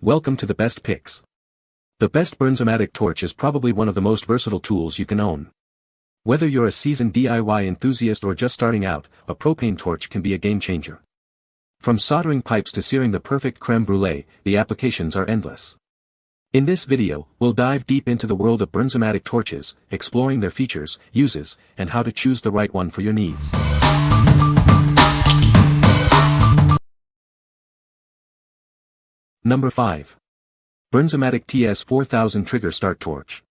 Welcome to the best picks. The best Bernzomatic torch is probably one of the most versatile tools you can own. Whether you're a seasoned DIY enthusiast or just starting out, a propane torch can be a game changer. From soldering pipes to searing the perfect crème brûlée, the applications are endless. In this video, we'll dive deep into the world of Bernzomatic torches, exploring their features, uses, and how to choose the right one for your needs. Number 5. Bernzomatic TS4000 Trigger Start Torch.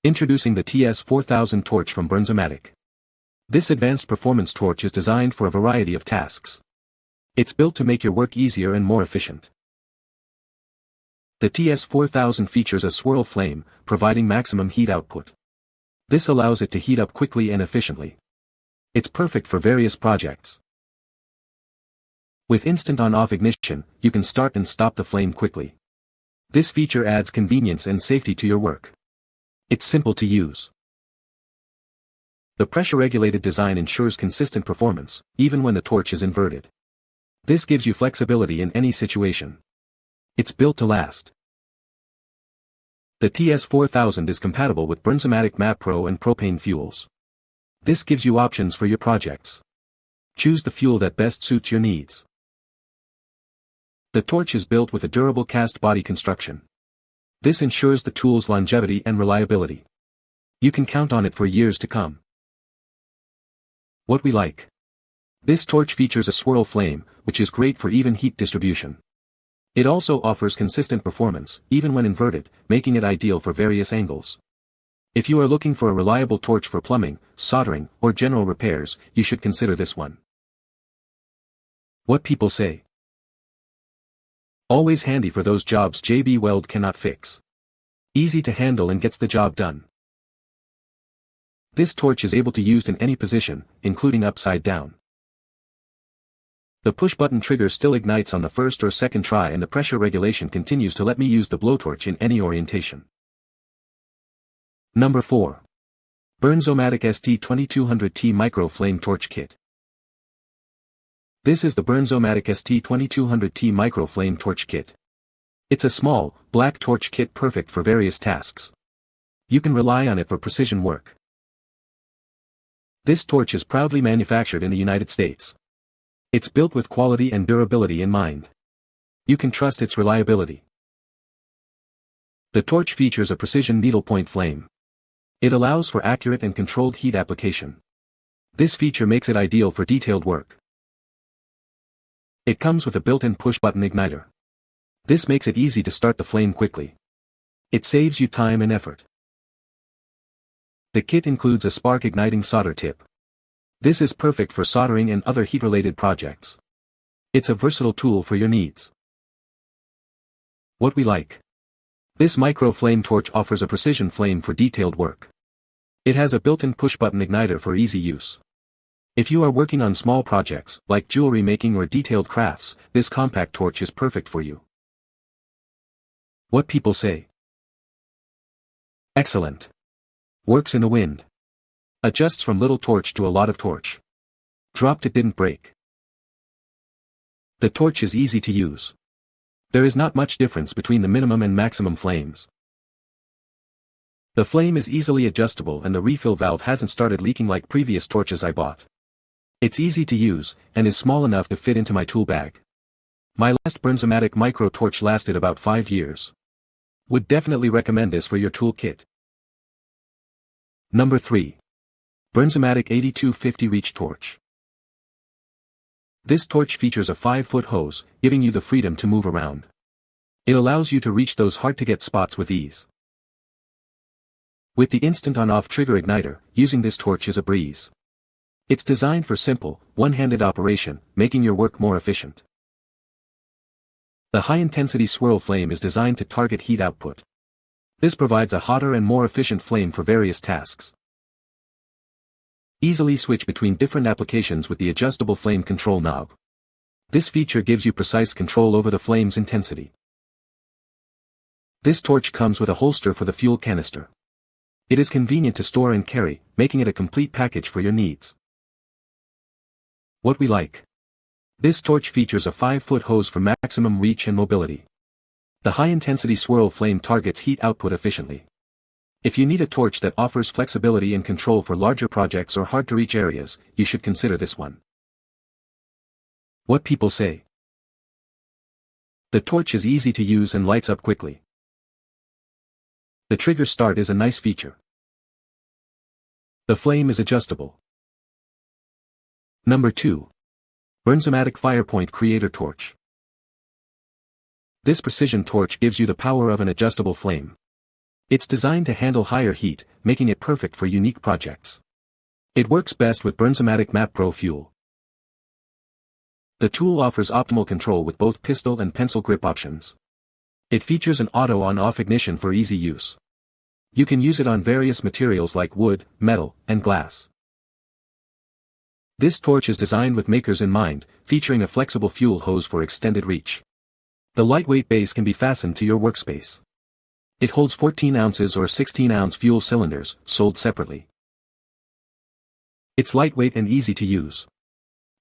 Introducing the TS4000 torch from Bernzomatic. This advanced performance torch is designed for a variety of tasks. It's built to make your work easier and more efficient. The TS4000 features a swirl flame, providing maximum heat output. This allows it to heat up quickly and efficiently. It's perfect for various projects. With instant on-off ignition, you can start and stop the flame quickly. This feature adds convenience and safety to your work. It's simple to use. The pressure-regulated design ensures consistent performance, even when the torch is inverted. This gives you flexibility in any situation. It's built to last. The TS4000 is compatible with Bernzomatic MAP Pro and propane fuels. This gives you options for your projects. Choose the fuel that best suits your needs. The torch is built with a durable cast body construction. This ensures the tool's longevity and reliability. You can count on it for years to come. What we like. This torch features a swirl flame, which is great for even heat distribution. It also offers consistent performance, even when inverted, making it ideal for various angles. If you are looking for a reliable torch for plumbing, soldering, or general repairs, you should consider this one. What people say. Always handy for those jobs JB Weld cannot fix. Easy to handle and gets the job done. This torch is able to be used in any position, including upside down. The push-button trigger still ignites on the first or second try, and the pressure regulation continues to let me use the blowtorch in any orientation. Number 4. Bernzomatic ST2200T Micro Flame Torch Kit. This is the Bernzomatic ST2200T Micro Flame Torch Kit. It's a small, black torch kit perfect for various tasks. You can rely on it for precision work. This torch is proudly manufactured in the United States. It's built with quality and durability in mind. You can trust its reliability. The torch features a precision needlepoint flame. It allows for accurate and controlled heat application. This feature makes it ideal for detailed work. It comes with a built-in push-button igniter. This makes it easy to start the flame quickly. It saves you time and effort. The kit includes a spark-igniting solder tip. This is perfect for soldering and other heat-related projects. It's a versatile tool for your needs. What we like. This micro flame torch offers a precision flame for detailed work. It has a built-in push-button igniter for easy use. If you are working on small projects, like jewelry making or detailed crafts, this compact torch is perfect for you. What people say. Excellent. Works in the wind. Adjusts from little torch to a lot of torch. Dropped it didn't break. The torch is easy to use. There is not much difference between the minimum and maximum flames. The flame is easily adjustable and the refill valve hasn't started leaking like previous torches I bought. It's easy to use, and is small enough to fit into my tool bag. My last Bernzomatic micro torch lasted about 5 years. Would definitely recommend this for your tool kit. Number 3. Bernzomatic 8250 Reach Torch. This torch features a 5-foot hose, giving you the freedom to move around. It allows you to reach those hard-to-get spots with ease. With the instant on-off trigger igniter, using this torch is a breeze. It's designed for simple, one-handed operation, making your work more efficient. The high-intensity swirl flame is designed to target heat output. This provides a hotter and more efficient flame for various tasks. Easily switch between different applications with the adjustable flame control knob. This feature gives you precise control over the flame's intensity. This torch comes with a holster for the fuel canister. It is convenient to store and carry, making it a complete package for your needs. What we like. This torch features a 5-foot hose for maximum reach and mobility. The high-intensity swirl flame targets heat output efficiently. If you need a torch that offers flexibility and control for larger projects or hard-to-reach areas, you should consider this one. What people say. The torch is easy to use and lights up quickly. The trigger start is a nice feature. The flame is adjustable. Number 2. Bernzomatic FirePoint Creator Torch. This precision torch gives you the power of an adjustable flame. It's designed to handle higher heat, making it perfect for unique projects. It works best with Bernzomatic MAP Pro fuel. The tool offers optimal control with both pistol and pencil grip options. It features an auto on-off ignition for easy use. You can use it on various materials like wood, metal, and glass. This torch is designed with makers in mind, featuring a flexible fuel hose for extended reach. The lightweight base can be fastened to your workspace. It holds 14 ounces or 16-ounce fuel cylinders, sold separately. It's lightweight and easy to use.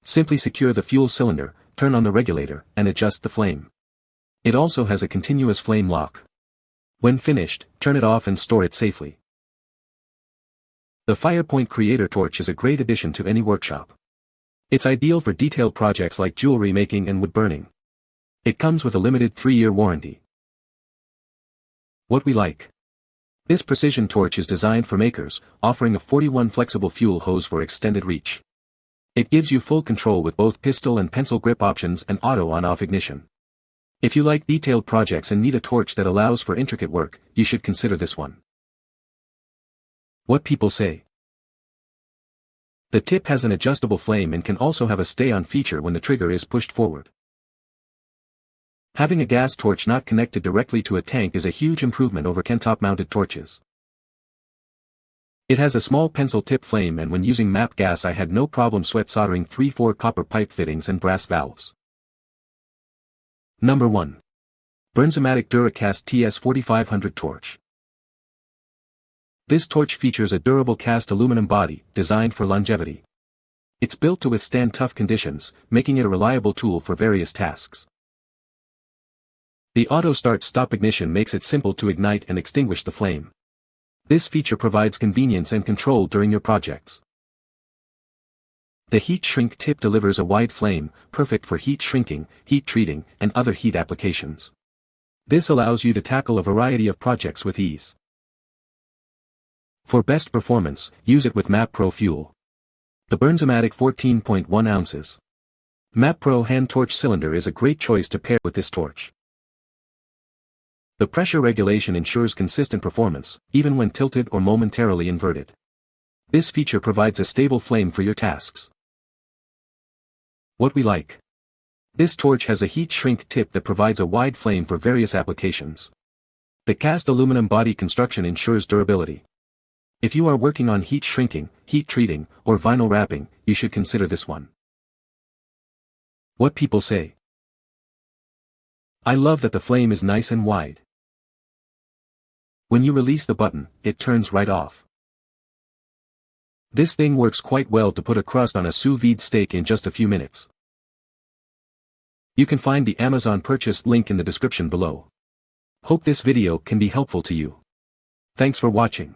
Simply secure the fuel cylinder, turn on the regulator, and adjust the flame. It also has a continuous flame lock. When finished, turn it off and store it safely. The FirePoint Creator Torch is a great addition to any workshop. It's ideal for detailed projects like jewelry making and wood burning. It comes with a limited 3-year warranty. What we like. This precision torch is designed for makers, offering a 41 flexible fuel hose for extended reach. It gives you full control with both pistol and pencil grip options and auto on-off ignition. If you like detailed projects and need a torch that allows for intricate work, you should consider this one. What people say. The tip has an adjustable flame and can also have a stay-on feature when the trigger is pushed forward. Having a gas torch not connected directly to a tank is a huge improvement over top-mounted torches. It has a small pencil tip flame, and when using MAP gas I had no problem sweat soldering 3/4 copper pipe fittings and brass valves. Number 1. Bernzomatic DuraCast TS4500 Torch. This torch features a durable cast aluminum body, designed for longevity. It's built to withstand tough conditions, making it a reliable tool for various tasks. The auto start-stop ignition makes it simple to ignite and extinguish the flame. This feature provides convenience and control during your projects. The heat shrink tip delivers a wide flame, perfect for heat shrinking, heat treating, and other heat applications. This allows you to tackle a variety of projects with ease. For best performance, use it with MAP Pro fuel. The Bernzomatic 14.1 ounces. MAP Pro hand torch cylinder is a great choice to pair with this torch. The pressure regulation ensures consistent performance, even when tilted or momentarily inverted. This feature provides a stable flame for your tasks. What we like. This torch has a heat shrink tip that provides a wide flame for various applications. The cast aluminum body construction ensures durability. If you are working on heat shrinking, heat treating, or vinyl wrapping, you should consider this one. What people say. I love that the flame is nice and wide. When you release the button, it turns right off. This thing works quite well to put a crust on a sous vide steak in just a few minutes. You can find the Amazon purchase link in the description below. Hope this video can be helpful to you. Thanks for watching.